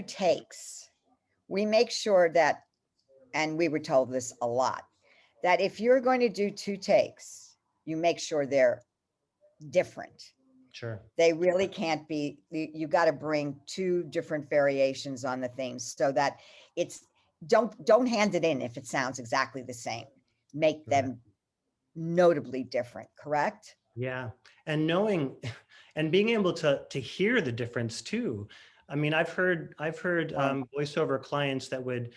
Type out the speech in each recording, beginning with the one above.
do takes, we make sure that, and we were told this a lot, that if you're going to do two takes, you make sure they're different. Sure. They really can't be, you got to bring two different variations on the themes so that it's, don't hand it in if it sounds exactly the same. Make Right. them notably different, correct? Yeah. And knowing and being able to hear the difference too. I mean, I've heard Oh, voiceover clients that would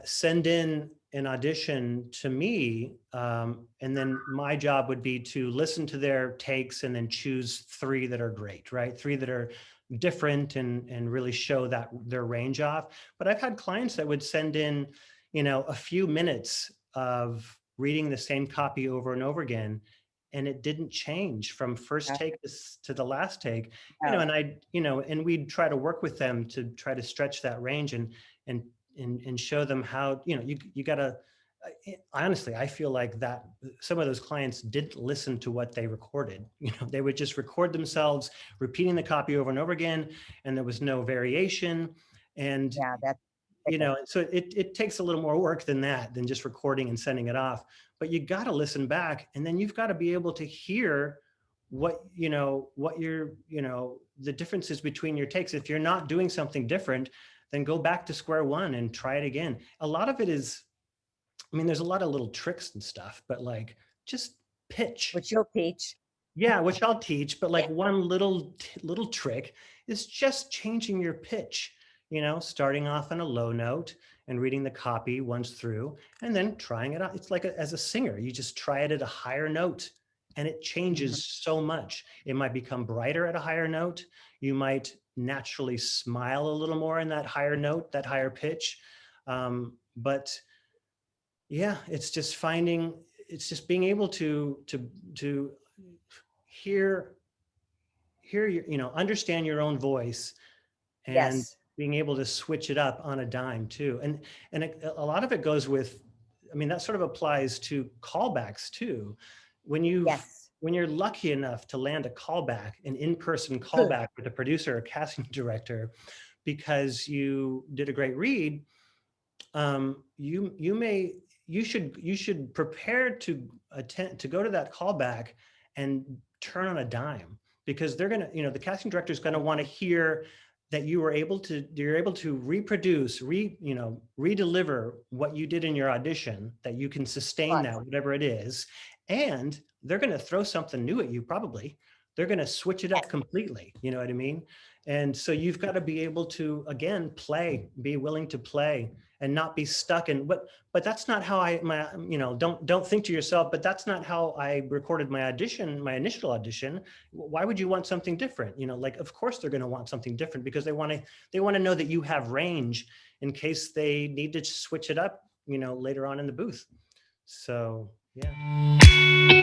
send in an audition to me, and then my job would be to listen to their takes and then choose three that are great, right? Three that are different and really show that their range off. But I've had clients that would send in, a few minutes of reading the same copy over and over again, and it didn't change from first yeah, take to the last take. no, And we'd try to work with them to try to stretch that range and and show them how, you gotta, honestly, I feel like that some of those clients didn't listen to what they recorded. They would just record themselves repeating the copy over and over again, and there was no variation. And yeah, that's fickle. so it takes a little more work than that, than just recording and sending it off. But you got to listen back, and then you've got to be able to hear what the differences between your takes. If you're not doing something different, then go back to square one and try it again. A lot of it is, I mean, there's a lot of little tricks and stuff, but like, just pitch. Which you'll teach. Yeah, which I'll teach, but Yeah. like one little trick is just changing your pitch, starting off on a low note and reading the copy once through, and then trying it out. It's like as a singer, you just try it at a higher note, and it Mhm. changes so much. It might become brighter at a higher note. You might naturally smile a little more in that higher note, that higher pitch. But yeah, it's just being able to hear your, understand your own voice, and Yes. being able to switch it up on a dime too. And a lot of it goes with, I mean, that sort of applies to callbacks too. When you've Yes. when you're lucky enough to land a callback, an in-person Good. callback with a producer or casting director, because you did a great read, you should prepare to attend to go to that callback and turn on a dime, because they're gonna, the casting director is gonna want to hear that you're able to reproduce, redeliver what you did in your audition, that you can sustain Right. that, whatever it is. And they're going to throw something new at you, probably. They're going to switch it up Yes. completely, you know what I mean? And so you've got to be able to, again, be willing to play, and not be stuck in but that's not how don't think to yourself, but that's not how I recorded my initial audition. Why would you want something different? Like, of course they're going to want something different, because they want to know that you have range in case they need to switch it up, later on in the booth. So yeah.